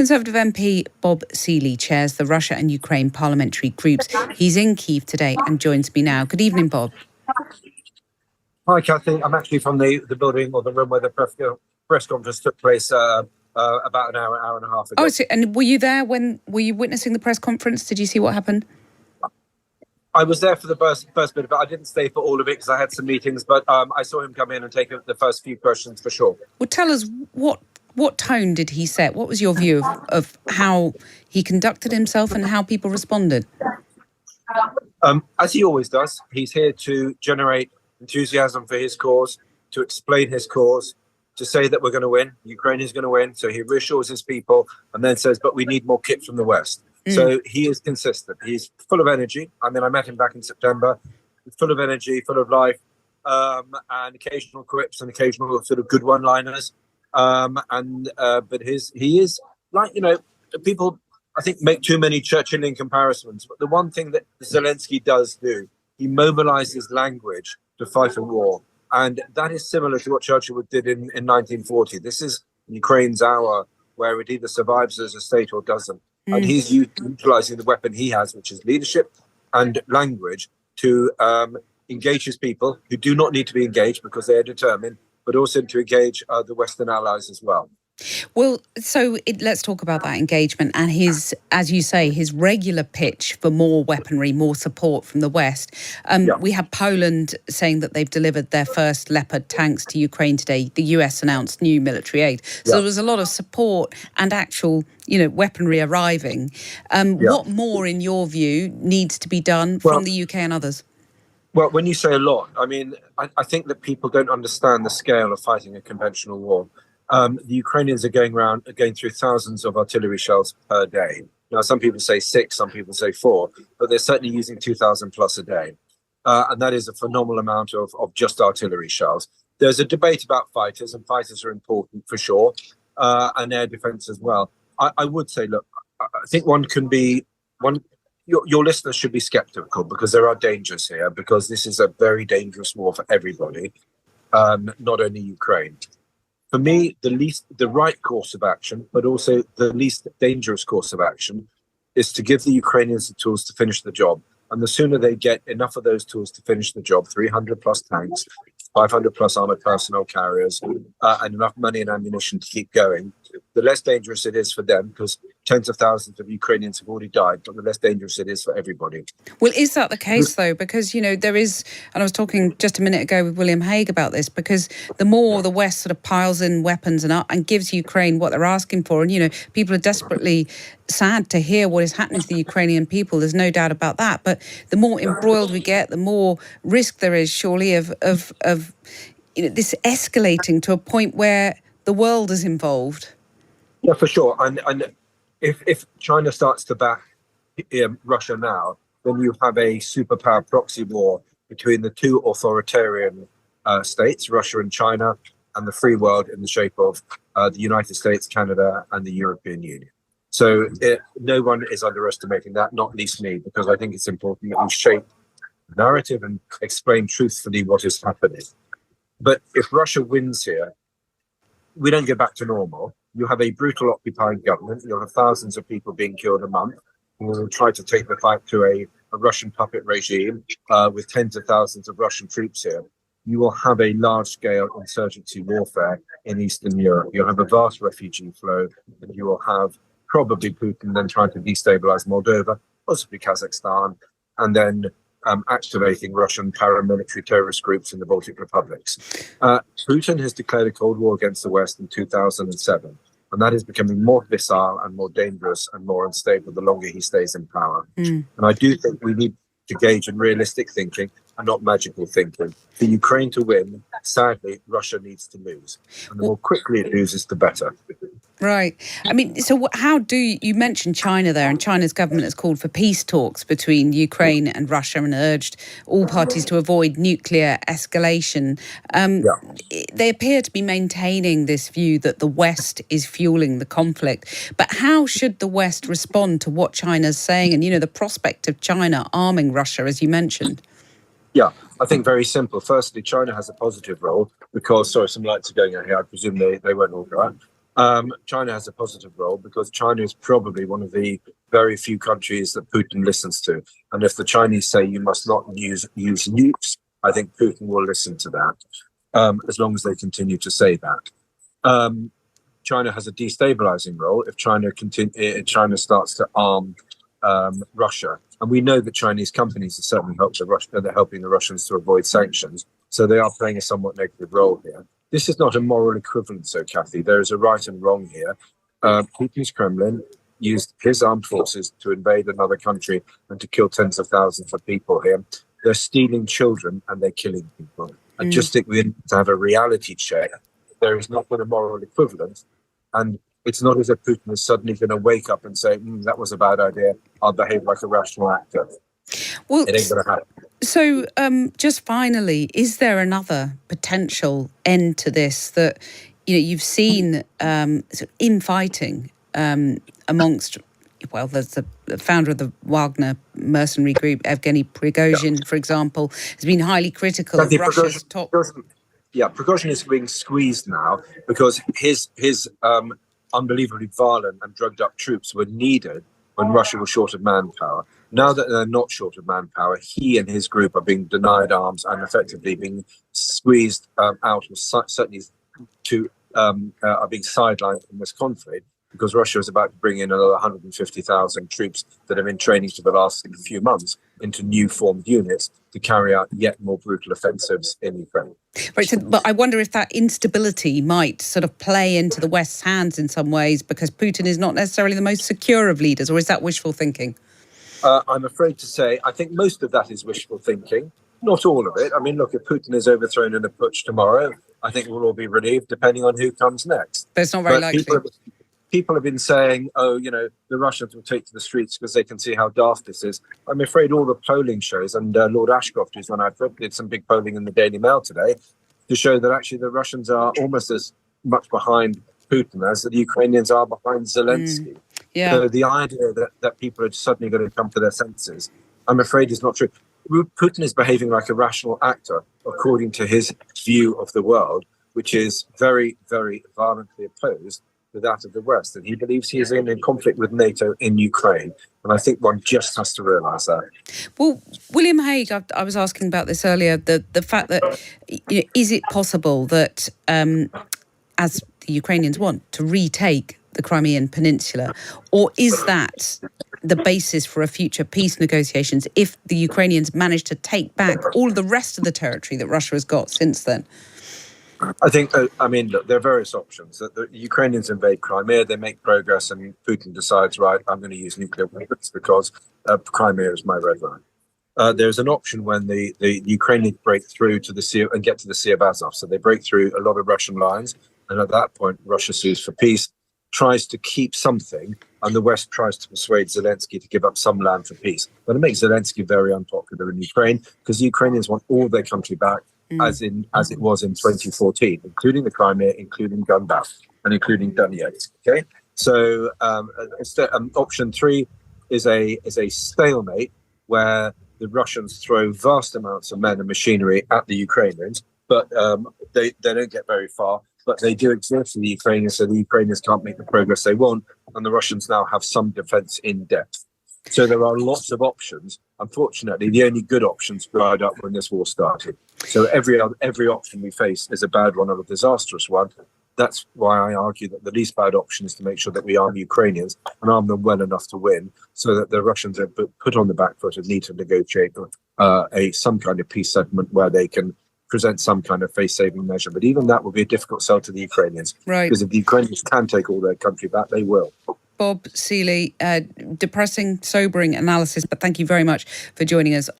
Conservative MP Bob Seeley chairs the Russia and Ukraine parliamentary groups. He's in Kyiv today and joins me now. Good evening, Bob. Hi, Cathy. I'm actually from the building or the room where the press conference took place about an hour and a half ago. Oh, and were you there were you witnessing the press conference? Did you see what happened? I was there for the first bit of it. I didn't stay for all of it because I had some meetings, but I saw him come in and take the first few questions for sure. Well, tell us, what tone did he set? What was your view of how he conducted himself and how people responded? As he always does, he's here to generate enthusiasm for his cause, to explain his cause, to say that we're going to win, Ukraine is going to win. So he reassures his people and then says, but we need more kit from the West. So he is consistent. He's full of energy. I mean, I met him back in September. He's full of energy, full of life, and occasional quips and occasional sort of good one-liners. But he is like, people, I think, make too many Churchillian comparisons. But the one thing that Zelensky does do, he mobilizes language to fight a war. And that is similar to what Churchill did in 1940. This is Ukraine's hour where it either survives as a state or doesn't. And he's utilizing the weapon he has, which is leadership and language, to engage his people who do not need to be engaged because they are determined, but also to engage the Western allies as well. Well, let's talk about that engagement and his, as you say, his regular pitch for more weaponry, more support from the West. We have Poland saying that they've delivered their first Leopard tanks to Ukraine today. The US announced new military aid. So there was a lot of support and actual, weaponry arriving. What more, in your view, needs to be done from the UK and others? Well, when you say a lot, I mean, I think that people don't understand the scale of fighting a conventional war. The Ukrainians are going through thousands of artillery shells per day. Now, some people say 6, some people say 4, but they're certainly using 2,000 plus a day. And that is a phenomenal amount of just artillery shells. There's a debate about fighters, and fighters are important for sure, and air defense as well. I would say, look, I think your listeners should be skeptical because there are dangers here, because this is a very dangerous war for everybody, not only Ukraine. For me, the right course of action, but also the least dangerous course of action, is to give the Ukrainians the tools to finish the job. And the sooner they get enough of those tools to finish the job, 300 plus tanks, 500 plus armored personnel carriers, and enough money and ammunition to keep going, the less dangerous it is for them, because tens of thousands of Ukrainians have already died, but the less dangerous it is for everybody. Well, is that the case, though? Because, there is, and I was talking just a minute ago with William Hague about this, because the more the West sort of piles in weapons and gives Ukraine what they're asking for, and, people are desperately sad to hear what is happening to the Ukrainian people. There's no doubt about that. But the more embroiled we get, the more risk there is, surely, of this escalating to a point where the world is involved. Yeah, for sure. And if China starts to back Russia now, then you have a superpower proxy war between the two authoritarian states, Russia and China, and the free world in the shape of the United States, Canada, and the European Union. So no one is underestimating that, not least me, because I think it's important that we shape the narrative and explain truthfully what is happening. But if Russia wins here, we don't get back to normal. You have a brutal occupying government. You'll have thousands of people being killed a month. We will try to take the fight to a Russian puppet regime with tens of thousands of Russian troops here. You will have a large-scale insurgency warfare in Eastern Europe. You'll have a vast refugee flow, and you will have probably Putin then trying to destabilize Moldova, possibly Kazakhstan, and then activating Russian paramilitary terrorist groups in the Baltic republics. Putin has declared a Cold War against the West in 2007, and that is becoming more visceral and more dangerous and more unstable the longer he stays in power. And I do think we need to engage in realistic thinking and not magical thinking. For Ukraine to win, sadly, Russia needs to lose. And the more quickly it loses, the better. Right. I mean, so how do you mentioned China there, and China's government has called for peace talks between Ukraine and Russia and urged all parties to avoid nuclear escalation. They appear to be maintaining this view that the West is fueling the conflict. But how should the West respond to what China's saying and, the prospect of China arming Russia, as you mentioned? Yeah, I think very simple. Firstly, China has a positive role because, sorry, some lights are going out here. I presume they won't all go out. China has a positive role because China is probably one of the very few countries that Putin listens to. And if the Chinese say you must not use nukes, I think Putin will listen to that, as long as they continue to say that. China has a destabilizing role if China starts to arm Russia. And we know that Chinese companies are certainly they're helping the Russians to avoid sanctions. So they are playing a somewhat negative role here. This is not a moral equivalence, though, Cathy. There is a right and wrong here. Putin's Kremlin used his armed forces to invade another country and to kill tens of thousands of people here. They're stealing children and they're killing people. I just think we need to have a reality check. There is not a moral equivalence. And it's not as if Putin is suddenly going to wake up and say, that was a bad idea. I'll behave like a rational actor. Well, it ain't going to happen. So just finally, is there another potential end to this that, you've seen sort of infighting amongst, well, there's the founder of the Wagner mercenary group, Evgeny Prigozhin, for example, has been highly critical of Russia's top... Prigozhin is being squeezed now because his unbelievably violent and drugged up troops were needed when Russia was short of manpower. Now that they're not short of manpower, he and his group are being denied arms and effectively being squeezed out, or certainly are being sidelined from this conflict, because Russia is about to bring in another 150,000 troops that have been training for the last few months into new formed units to carry out yet more brutal offensives in Ukraine. Right, but I wonder if that instability might sort of play into the West's hands in some ways, because Putin is not necessarily the most secure of leaders, or is that wishful thinking? I'm afraid to say, I think most of that is wishful thinking. Not all of it. I mean, look, if Putin is overthrown in a putsch tomorrow, I think we'll all be relieved, depending on who comes next. But it's not very likely. People have been saying, the Russians will take to the streets because they can see how daft this is. I'm afraid all the polling shows, and Lord Ashcroft, who's one I've read, did some big polling in the Daily Mail today to show that actually the Russians are almost as much behind Putin as the Ukrainians are behind Zelensky. Yeah. So the idea that people are suddenly going to come to their senses, I'm afraid, is not true. Putin is behaving like a rational actor, according to his view of the world, which is very, very violently opposed to that of the West. And he believes he is in conflict with NATO in Ukraine. And I think one just has to realise that. Well, William Hague, I was asking about this earlier, the fact that, is it possible that, as the Ukrainians want, to retake the Crimean Peninsula, or is that the basis for a future peace negotiations if the Ukrainians manage to take back all of the rest of the territory that Russia has got since then? I think, look, there are various options. The Ukrainians invade Crimea, they make progress, and Putin decides, right, I'm going to use nuclear weapons because Crimea is my red line. There's an option when the Ukrainians break through to the Sea and get to the Sea of Azov. So they break through a lot of Russian lines, and at that point, Russia sues for peace, tries to keep something, and the West tries to persuade Zelensky to give up some land for peace. But it makes Zelensky very unpopular in Ukraine because the Ukrainians want all their country back, as it was in 2014, including the Crimea, including Donbass, and including Donetsk. Okay, so option 3 is a stalemate where the Russians throw vast amounts of men and machinery at the Ukrainians, but they don't get very far. But they do exist for the Ukrainians, so the Ukrainians can't make the progress they want, and the Russians now have some defense in depth. So there are lots of options. Unfortunately, the only good options dried up when this war started. So every option we face is a bad one or a disastrous one. That's why I argue that the least bad option is to make sure that we arm Ukrainians and arm them well enough to win, so that the Russians are put on the back foot and need to negotiate some kind of peace settlement where they can present some kind of face-saving measure. But even that will be a difficult sell to the Ukrainians. Right. Because if the Ukrainians can take all their country back, they will. Bob Seeley, depressing, sobering analysis, but thank you very much for joining us.